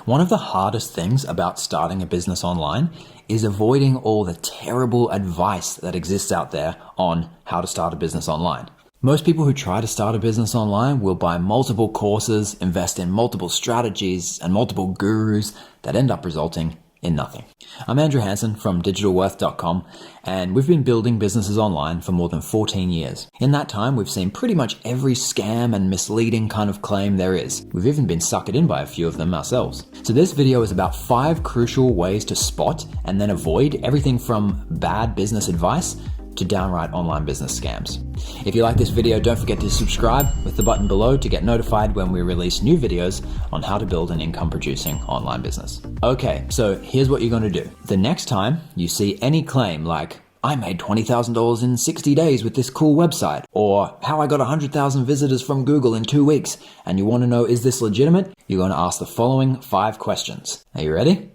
One of the hardest things about starting a business online is avoiding all the terrible advice that exists out there on how to start a business online. Most people who try to start a business online will buy multiple courses, invest in multiple strategies and multiple gurus that end up resulting in nothing. I'm Andrew Hansen from digitalworth.com, and we've been building businesses online for more than 14 years. In that time, we've seen pretty much every scam and misleading kind of claim there is. We've even been suckered in by a few of them ourselves. So this video is about 5 crucial ways to spot and then avoid everything from bad business advice to downright online business scams. If you like this video, don't forget to subscribe with the button below to get notified when we release new videos on how to build an income-producing online business. Okay, so here's what you're going to do. The next time you see any claim like, I made $20,000 in 60 days with this cool website, or how I got 100,000 visitors from Google in 2 weeks, and you want to know, is this legitimate? You're going to ask the following 5 questions. Are you ready?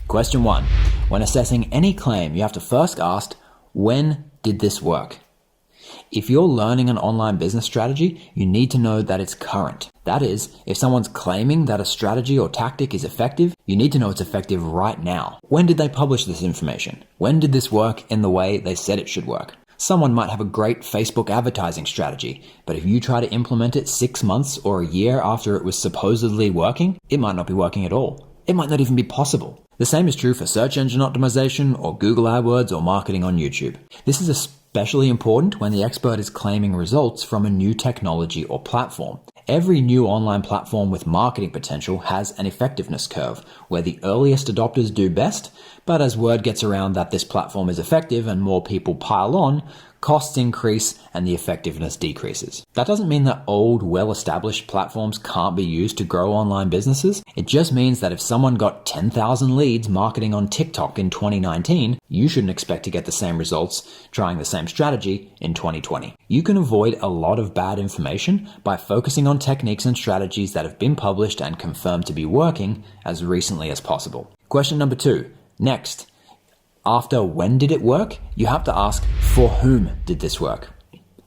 Question 1. When assessing any claim, you have to first ask, when did this work? If you're learning an online business strategy, you need to know that it's current. That is, if someone's claiming that a strategy or tactic is effective, you need to know it's effective right now. When did they publish this information? When did this work in the way they said it should work? Someone might have a great Facebook advertising strategy, but if you try to implement it 6 months or a year after it was supposedly working, it might not be working at all. It might not even be possible. The same is true for search engine optimization or Google AdWords or marketing on YouTube. This is especially important when the expert is claiming results from a new technology or platform. Every new online platform with marketing potential has an effectiveness curve, where the earliest adopters do best, but as word gets around that this platform is effective and more people pile on, costs increase and the effectiveness decreases. That doesn't mean that old, well-established platforms can't be used to grow online businesses. It just means that if someone got 10,000 leads marketing on TikTok in 2019, you shouldn't expect to get the same results trying the same strategy in 2020. You can avoid a lot of bad information by focusing on techniques and strategies that have been published and confirmed to be working as recently as possible. Question number 2. Next. After when did it work, you have to ask, for whom did this work?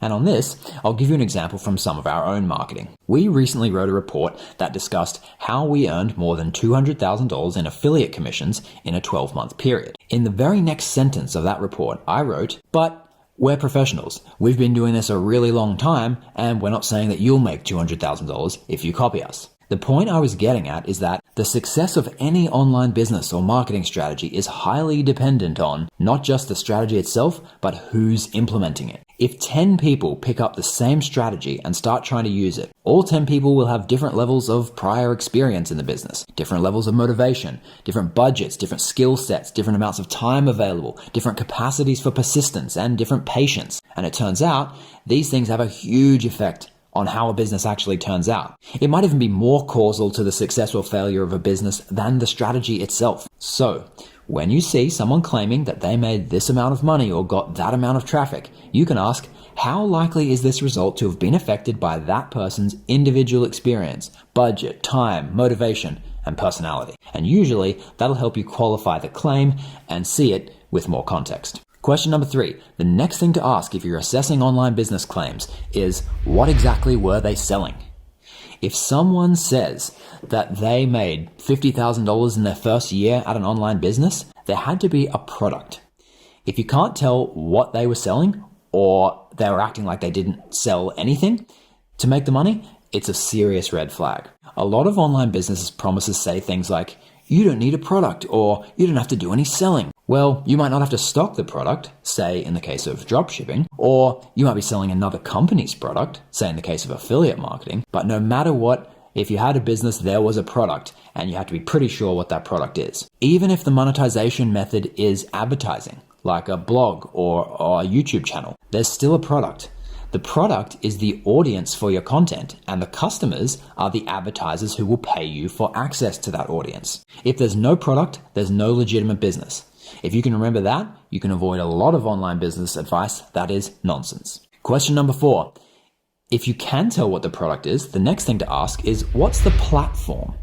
And on this, I'll give you an example from some of our own marketing. We recently wrote a report that discussed how we earned more than $200,000 in affiliate commissions in a 12-month period. In the very next sentence of that report, I wrote, but we're professionals. We've been doing this a really long time, and we're not saying that you'll make $200,000 if you copy us. The point I was getting at is that the success of any online business or marketing strategy is highly dependent on not just the strategy itself, but who's implementing it. If 10 people pick up the same strategy and start trying to use it, all 10 people will have different levels of prior experience in the business, different levels of motivation, different budgets, different skill sets, different amounts of time available, different capacities for persistence, and different patience. And it turns out these things have a huge effect on how a business actually turns out. It might even be more causal to the success or failure of a business than the strategy itself. So, when you see someone claiming that they made this amount of money or got that amount of traffic, you can ask, how likely is this result to have been affected by that person's individual experience, budget, time, motivation, and personality? And usually, that'll help you qualify the claim and see it with more context. Question number 3. The next thing to ask if you're assessing online business claims is, what exactly were they selling? If someone says that they made $50,000 in their first year at an online business, there had to be a product. If you can't tell what they were selling, or they were acting like they didn't sell anything to make the money, it's a serious red flag. A lot of online businesses promises say things like, you don't need a product, or you don't have to do any selling. Well, you might not have to stock the product, say in the case of dropshipping, or you might be selling another company's product, say in the case of affiliate marketing, but no matter what, if you had a business, there was a product, and you have to be pretty sure what that product is. Even if the monetization method is advertising, like a blog or a YouTube channel, there's still a product. The product is the audience for your content, and the customers are the advertisers who will pay you for access to that audience. If there's no product, there's no legitimate business. If you can remember that, you can avoid a lot of online business advice that is nonsense. Question number 4. If you can tell what the product is, the next thing to ask is, what's the platform?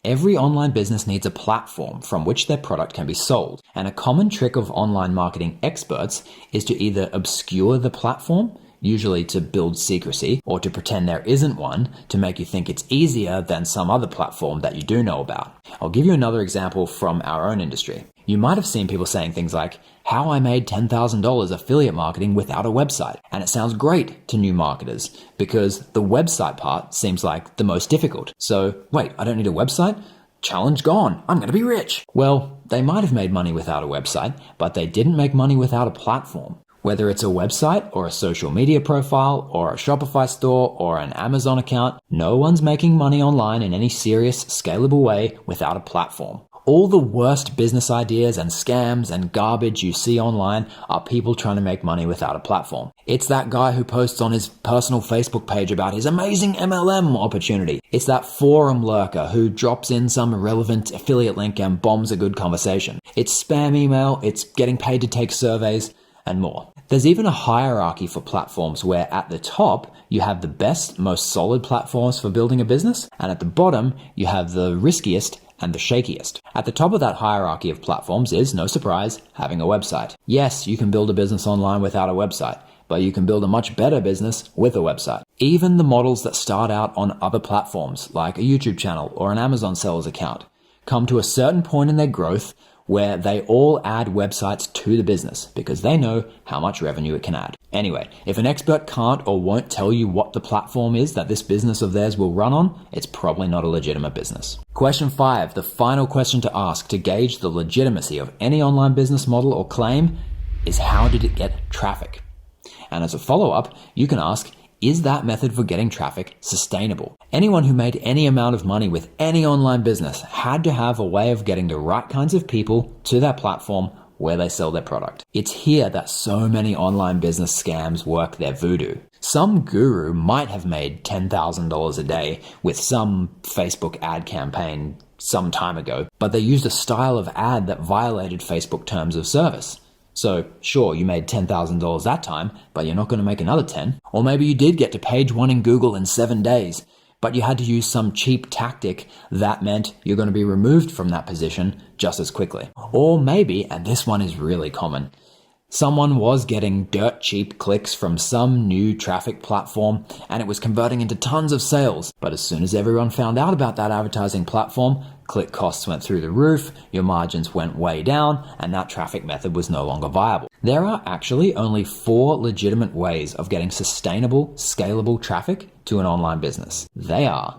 Every online business needs a platform from which their product can be sold. And a common trick of online marketing experts is to either obscure the platform, usually to build secrecy or to pretend there isn't one to make you think it's easier than some other platform that you do know about. I'll give you another example from our own industry. You might have seen people saying things like, how I made $10,000 affiliate marketing without a website. And it sounds great to new marketers because the website part seems like the most difficult. So wait, I don't need a website? Challenge gone. I'm going to be rich. Well, they might have made money without a website, but they didn't make money without a platform. Whether it's a website or a social media profile or a Shopify store or an Amazon account, no one's making money online in any serious, scalable way without a platform. All the worst business ideas and scams and garbage you see online are people trying to make money without a platform. It's that guy who posts on his personal Facebook page about his amazing MLM opportunity. It's that forum lurker who drops in some irrelevant affiliate link and bombs a good conversation. It's spam email, it's getting paid to take surveys, and more. There's even a hierarchy for platforms where at the top you have the best, most solid platforms for building a business, and at the bottom you have the riskiest and the shakiest. At the top of that hierarchy of platforms is, no surprise, having a website. Yes, you can build a business online without a website, but you can build a much better business with a website. Even the models that start out on other platforms, like a YouTube channel or an Amazon sellers account, come to a certain point in their growth where they all add websites to the business because they know how much revenue it can add. Anyway, if an expert can't or won't tell you what the platform is that this business of theirs will run on, it's probably not a legitimate business. Question 5, the final question to ask to gauge the legitimacy of any online business model or claim is, how did it get traffic? And as a follow-up, you can ask, is that method for getting traffic sustainable? Anyone who made any amount of money with any online business had to have a way of getting the right kinds of people to that platform where they sell their product. It's here that so many online business scams work their voodoo. Some guru might have made $10,000 a day with some Facebook ad campaign some time ago, but they used a style of ad that violated Facebook terms of service. So sure, you made $10,000 that time, but you're not going to make another 10. Or maybe you did get to page 1 in Google in 7 days, but you had to use some cheap tactic that meant you're going to be removed from that position just as quickly. Or maybe, and this one is really common, someone was getting dirt cheap clicks from some new traffic platform and it was converting into tons of sales. But as soon as everyone found out about that advertising platform, click costs went through the roof, your margins went way down, and that traffic method was no longer viable. There are actually only 4 legitimate ways of getting sustainable, scalable traffic to an online business. They are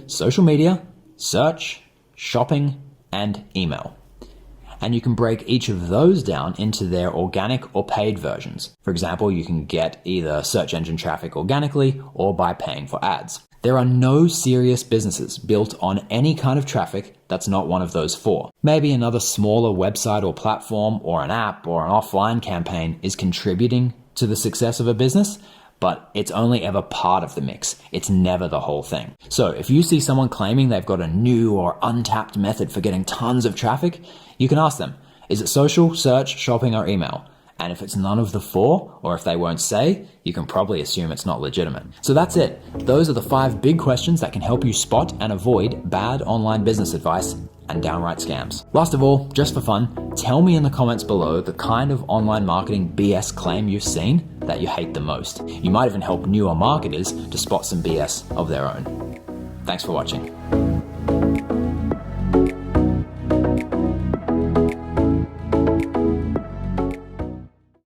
social media, search, shopping, and email. And you can break each of those down into their organic or paid versions. For example, you can get either search engine traffic organically or by paying for ads. There are no serious businesses built on any kind of traffic that's not one of those 4. Maybe another smaller website or platform or an app or an offline campaign is contributing to the success of a business, but it's only ever part of the mix. It's never the whole thing. So if you see someone claiming they've got a new or untapped method for getting tons of traffic, you can ask them, is it social, search, shopping, or email? And if it's none of the 4, or if they won't say, you can probably assume it's not legitimate. So that's it. Those are the 5 big questions that can help you spot and avoid bad online business advice and downright scams. Last of all, just for fun, tell me in the comments below the kind of online marketing BS claim you've seen that you hate the most. You might even help newer marketers to spot some BS of their own. Thanks for watching.